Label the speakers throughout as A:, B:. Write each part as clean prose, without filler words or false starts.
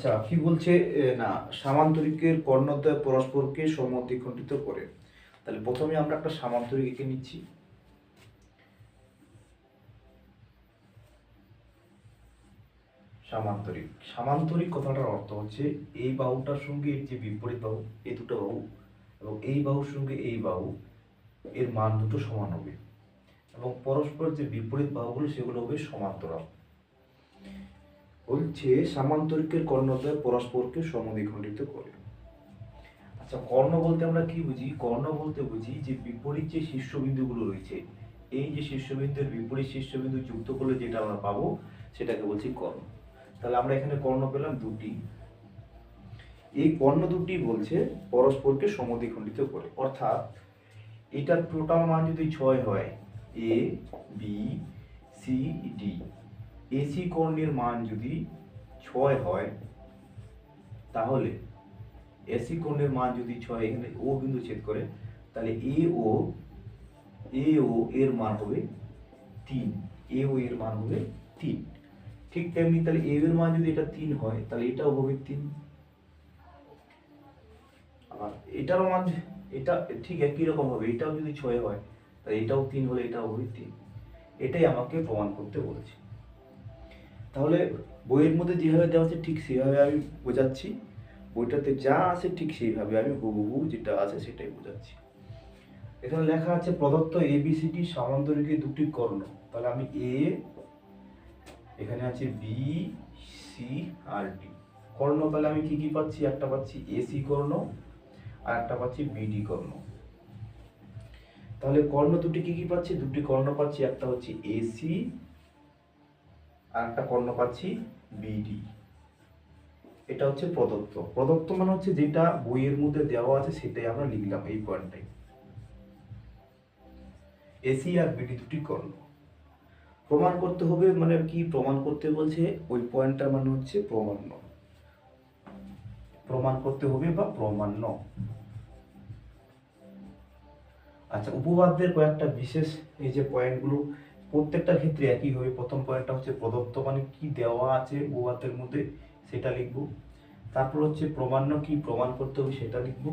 A: আচ্ছা কি বলছে না সামান্তরিকের কর্ণদ্বয় পরস্পরকে সমদ্বিখণ্ডিত করে। তাহলে প্রথমে আমরা একটা সামান্তরিক এঁকে নিচ্ছি। সামান্তরিক সামান্তরিক কথাটার অর্থ হচ্ছে এই বাহুটার সঙ্গে এর যে বিপরীত বাহু, এই দুটো বাহু এবং এই বাহুর সঙ্গে এই বাহু এর মান দুটো সমান হবে এবং পরস্পর যে বিপরীত বাহুগুলো সেগুলো হবে সমান্তরাল। বলছে সামান্তরিকের কর্ণদ্বয় পরস্পরকে সমদ্বিখণ্ডিত করে। আচ্ছা কর্ণ বলতে আমরা কি বুঝি? কর্ণ বলতে বুঝি যে বিপরীত যে শীর্ষবিন্দুগুলো রয়েছে, এই যে শীর্ষবিন্দুর বিপরীত শীর্ষবিন্দু যুক্ত করলে যেটা আমরা পাবো সেটাকে বলছি কর্ণ। তাহলে আমরা এখানে কর্ণ পেলাম দুটি। এই কর্ণ দুটি বলছে পরস্পরকে সমদ্বিখণ্ডিত করে, অর্থাৎ এটার টোটাল মান যদি 6 হয়, A B C D, AC কর্ণের মান যদি 6 হয় তাহলে এসি কোণের মান যদি 6 এখানে ও বিন্দু ছেদ করে তাহলে এ ও এর মান হবে 3, এ ও এর মান হবে 3। ঠিক তেমনি তাহলে এ এর মান যদি এটা 3 হয় তাহলে এটাও হবে 3। আর এটার মান এটা ঠিক একই রকম হবে, এটাও যদি 6 হয় তাহলে এটাও 3 হলে এটাও হবে 3। এটাই আমাকে প্রমাণ করতে বলেছে। তাহলে বইয়ের মধ্যে যেভাবে দেওয়া আছে ঠিক সেভাবে আমি বোঝাচ্ছি, বইটাতে যা আছে ঠিক সেইভাবে আমি হুবহু যেটা আছে সেটাই বোঝাচ্ছি। এখানে লেখা আছে প্রদত্ত এবিসিডি সামান্তরিকের দুটি কর্ণ। তাহলে আমি এ, এখানে আছে বি সি আর ডি কর্ণ। তাহলে আমি কি কি পাচ্ছি? একটা পাচ্ছি এসি কর্ণ আর একটা পাচ্ছি বিডি কর্ণ। তাহলে কর্ণ দুটি কি কি পাচ্ছি? দুটি কর্ণ পাচ্ছি, একটা হচ্ছে এসি আর একটা কর্ণ পাচ্ছি বিডি। এটা হচ্ছে প্রদত্ত। প্রদত্ত মানে হচ্ছে যেটা বইয়ের মধ্যে দেওয়া আছে সেটাই আমরা লিখলাম এই পয়েন্টটাই। এসি আর বিডি দুটি কর্ণ প্রমাণ করতে হবে। মানে কি প্রমাণ করতে বলছে? ওই পয়েন্টটার মানে হচ্ছে প্রমাণ্য, প্রমাণ করতে হবে বা প্রমাণ্য। আচ্ছা উপপাদ্যের কয়েকটা বিশেষ এই যে পয়েন্টগুলো প্রত্যেকটার ক্ষেত্রে একই হবে। প্রথম পয়েন্টটা হচ্ছে প্রদত্ত মানে কি দেওয়া আছে উপপাদ্যের মধ্যে সেটা লিখব। তারপর হচ্ছে প্রমাণ্য কি প্রমাণ করতে হবে সেটা লিখব।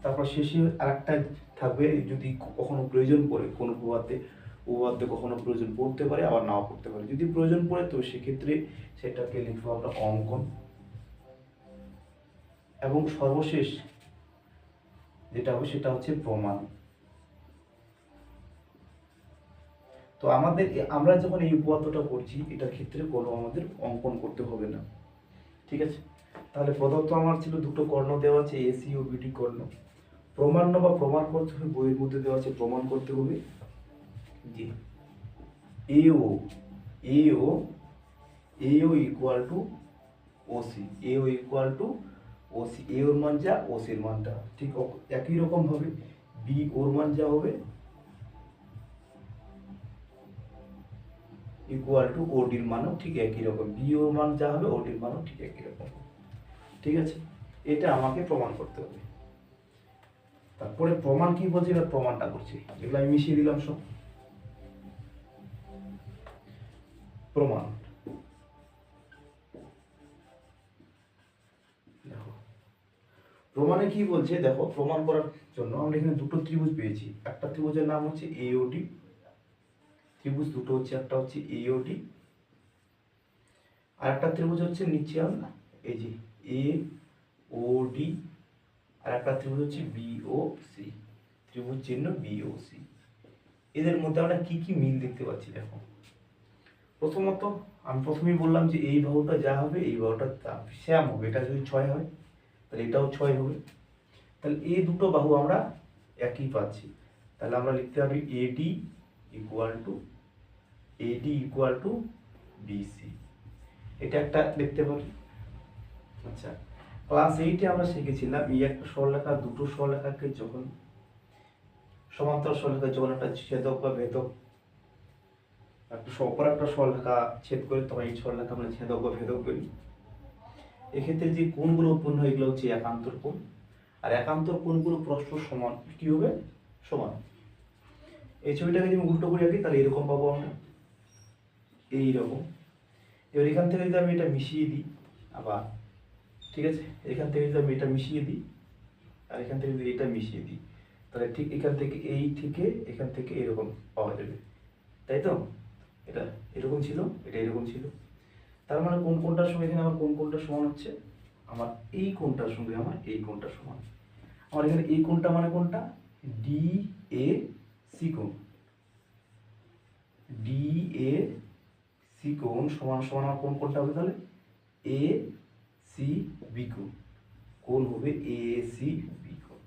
A: তারপর শেষে আরেকটা থাকবে যদি কখনো প্রয়োজন পড়ে কোনো উপপাদ্যে কখনো প্রয়োজন পড়তে পারে আবার নাও পড়তে পারে। যদি প্রয়োজন পড়ে তো সেক্ষেত্রে সেটাকে লিখবো আমরা অঙ্কন। এবং সর্বশেষ যেটা হবে সেটা হচ্ছে প্রমাণ। তো আমরা যখন এই উপপাদ্যটা করছি এটার ক্ষেত্রে কোনো আমাদের অঙ্কন করতে হবে না, ঠিক আছে? তাহলে প্রদত্ত আমার ছিল দুটো কর্ণ দেওয়া আছে এসি ও বিডি কর্ণ। প্রমাণ্য বা প্রমাণ করতে হবে, বইয়ের মধ্যে দেওয়া আছে প্রমাণ করতে হবে যে এও এও এও ইকুয়াল টু ওসি, এও ইকুয়াল টু ওসি, এ ওর মান যা ওসির মানটা ঠিক একই রকম হবে। বি ওর মান যা হবে ইকুয়াল টু ওডির মানও ঠিক একই রকম, বি ওর মান যা হবে ওডির মানও ঠিক একই রকম। ঠিক আছে, এটা আমাকে প্রমাণ করতে হবে। তারপরে প্রমাণ কি বলছে? এবার প্রমাণটা করছি, এগুলো আমি মিশিয়ে দিলাম সব। প্রমাণ দেখো প্রমাণে কি বলছে দেখো। প্রমাণ করার জন্য আমরা এখানে দুটো ত্রিভুজ পেয়েছি। একটা ত্রিভুজের নাম হচ্ছে এওডি ত্রিভুজ, দুটো হচ্ছে, একটা হচ্ছে এওডি আর একটা ত্রিভুজ হচ্ছে নিচে আমরা এই যে এ ও ডি আর একটা ত্রিভুজ হচ্ছে বিও সি, ত্রিভুজ চিহ্ন বিও সি। এদের মধ্যে আমরা কি কি মিল দেখতে পাচ্ছি দেখো। প্রথমত আমি প্রথমেই বললাম যে এই বাহুটা যা হবে এই বাহুটা তা শ্যাম হবে। এটা যদি 6 হয় তাহলে এটাও 6 হবে। তাহলে এই দুটো বাহু আমরা একই পাচ্ছি। তাহলে আমরা লিখতে পারি এডি ইকুয়াল টু বিসি, এটা একটা লিখতে পারি। আচ্ছা ক্লাস 8-এ আমরা শিখেছিলাম এই একটা সরলরেখা দুটো সরলরেখাকে যখন সমান্তরাল সরলরেখা যখন একটা ছেদক বা ভেদক একটা অপর একটা সরলরেখা ছেদ করে তখন এই সরলরেখা আমরা ছেদক বা ভেদক করি। এক্ষেত্রে যে কোণগুলো উৎপন্ন হয় এগুলো হচ্ছে একান্তর কোণ। আর একান্তর কোণগুলো পরস্পর সমান কি হবে? সমান। এই ছবিটাকে যদি উল্টো করে রাখি তাহলে এরকম পাবো আমরা, এইরকম। এবার এখান থেকে যদি আমি এটা মিশিয়ে দিই আবার ঠিক আছে, এখান থেকে যদি আমি এটা মিশিয়ে দিই আর এখান থেকে যদি এটা মিশিয়ে দিই, তাহলে ঠিক এখান থেকে এখান থেকে এরকম পাওয়া যাবে, তাই তো? এটা এরকম ছিল, এটা এরকম ছিল। তার মানে কোন কোণটার সঙ্গে এখানে আমার কোন কোণটা সমান হচ্ছে? আমার এই কোণটার সঙ্গে আমার এই কোণটা সমান। আমার এখানে এই কোণটা মানে কোনটা? ডি এ সি কোণ। ডি এ সি কোণ সমান সমান আমার কোন কোণটা হবে তাহলে? এ সি বি কোণ। কোণ হবে এ সি বি কোণ।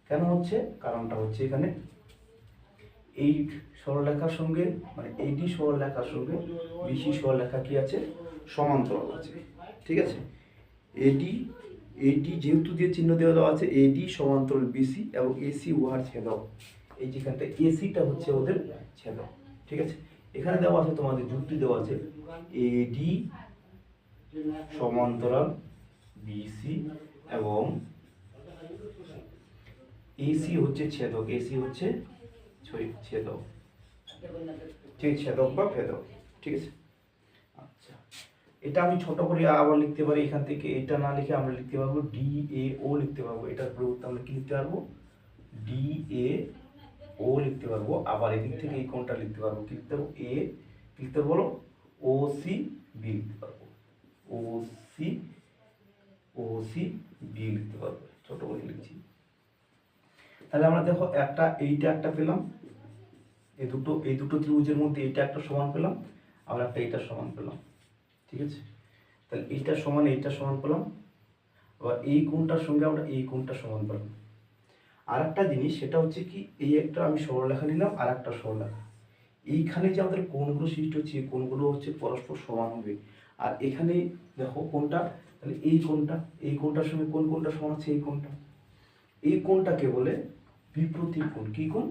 A: কেন হচ্ছে? কারণটা হচ্ছে এখানে এই সরলরেখার সঙ্গে মানে এডি সরলরেখার সঙ্গে বিসি সরলরেখা কি আছে? সমান্তরাল আছে, ঠিক আছে? এডি এডি যেহেতু দিয়ে চিহ্ন দেওয়া আছে, এডি সমান্তরাল বিসি এবং এসি উহার ছেদক। এই যেখানটা এসিটা হচ্ছে ওদের ছেদক, ঠিক আছে? এখানে দেওয়া আছে, তোমাদের যুক্তি দেওয়া আছে এডি সমান্তরাল বিসি এবং এসি হচ্ছে ছেদক, এসি হচ্ছে ছেদক, ঠিক ছেদক বা ভেদক, ঠিক আছে? আচ্ছা, এটা আমি ছোট করে আবার লিখতে পারি, এখান থেকে এটা না লিখে আমরা লিখতে পারবো ডি এ ও লিখতে পারবো। এটার পরিবর্তে আমরা কি লিখতে পারবো? ডি এ ও লিখতে পারবো। আবার এদিক থেকে এই কোণটা লিখতে পারবো, কি লিখতে পারবো? এ লিখতে বলো, ও সি বি লিখতে পারবো, ও সি বি লিখতে পারবো, ছোট করে লিখছি। তাহলে আমরা দেখো একটা এইটা একটা পেলাম, এই দুটো ত্রিভুজের মধ্যে এইটা একটা সমান পেলাম, আবার একটা এইটা সমান পেলাম, ঠিক আছে? তাহলে এইটা সমান পেলাম, আবার এই কোণটার সঙ্গে আমরা এই কোণটা সমান পেলাম। আর একটা জিনিস, সেটা হচ্ছে কি, এই একটা আমি সরলরেখা নিলাম আর একটা সরলরেখা, এইখানে যে আমাদের কোণগুলো সৃষ্টি হচ্ছে এই কোণগুলো হচ্ছে পরস্পর সমান হবে। আর এখানে দেখো কোণটা, তাহলে এই কোণটার সঙ্গে কোন কোণটা সমান হচ্ছে? এই কোণটা। এই কোণটাকে বলে বিপ্রতীপ কোণ। কি কোণ?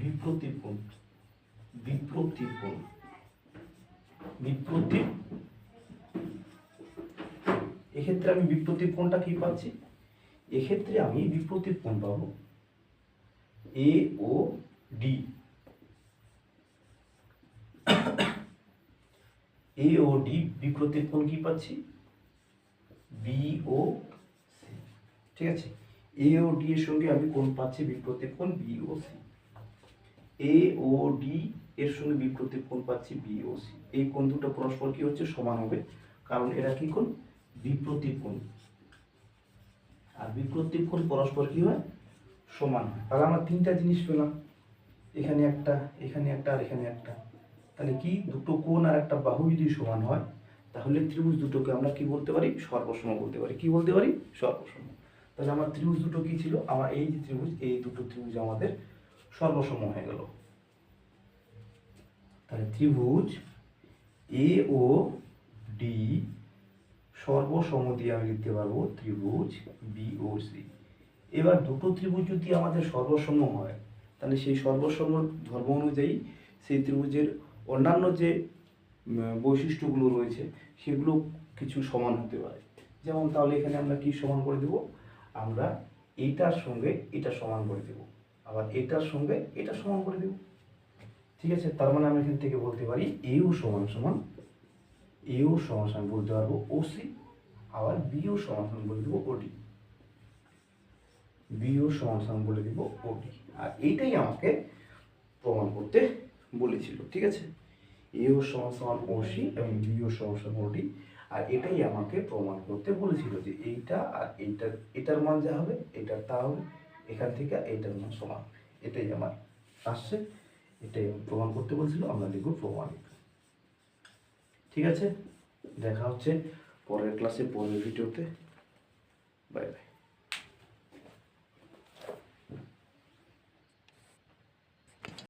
A: বিপ্রতীপ কোণ। বিপ্রতীপ কোণ। বিপ্রতীপ, এক্ষেত্রে আমি বিপ্রতীপ কোণটা কি পাচ্ছি? এক্ষেত্রে আমি বিপ্রতীপ কোণ পাবো এ ও ডি। এ ও ডি বিপ্রতীপ কোণ কি পাচ্ছি? বি ও সি, ঠিক আছে? এ ও ডি এর সঙ্গে আমি কোণ পাচ্ছি বিপ্রতীপ কোণ বি ও সি। এ ও ডি এর সঙ্গে বিপ্রতীপ কোণ পাচ্ছি বি ও সি। এই কোণ দুটো পরস্পর কি হচ্ছে? সমান হবে, কারণ এরা কি কোণ? বিপ্রতীপ কোণ। আর বিপ্রতীপ কোণ পরস্পর কি হয়? সমান হয়। তাহলে আমরা তিনটা জিনিস পেলাম, এখানে একটা, এখানে একটা আর এখানে একটা। তাহলে কি, দুটো কোণ আর একটা বাহু যদি সমান হয়, তাহলে ত্রিভুজ দুটোকে আমরা কি বলতে পারি? সর্বসম বলতে পারি। কি বলতে পারি? সর্বসম। তাহলে আমার ত্রিভুজ দুটো কি ছিল? আমার এই যে ত্রিভুজ, এই দুটো ত্রিভুজ আমাদের সর্বসম হয়ে গেল। তাহলে ত্রিভুজ এ ও ডি সর্বসম দিয়ে আমি লিখতে পারবো ত্রিভুজ বি ও সি। এবার দুটো ত্রিভুজ যদি আমাদের সর্বসম হয়, তাহলে সেই সর্বসম ধর্ম অনুযায়ী সেই ত্রিভুজের অন্যান্য যে বৈশিষ্ট্যগুলো রয়েছে সেগুলো কিছু সমান হতে পারে। যেমন তাহলে এখানে আমরা কি সমান করে দেব? আমরা এইটার সঙ্গে এটা সমান করে দেব, আবার এটার সঙ্গে এটা সমান করে দেব, ঠিক আছে? তার মানে আমি এখান থেকে বলতে পারি এও সমান সমান বলতে পারবো ওসি, আবার বিও সমান সমান বলে দেবো ওডি। বিও সমান বলে দিব ওডি। আর এইটাই আমাকে প্রমাণ করতে বলেছিল, ঠিক আছে? এও সমান ওসি এবং বিও সমান ওডি। আর এটাই আমাকে প্রমাণ করতে বলেছিল যে এইটা আর এটার মান যা হবে এটার তা হবে, এখান থেকে এইটার মান সমান। এটাই আমার আসছে, এটাই প্রমাণ করতে বলেছিল, আমরা লিখব প্রমাণিত। ঠিক আছে, দেখা হচ্ছে পরের ক্লাসে, পরের ভিডিওতে। Bye bye.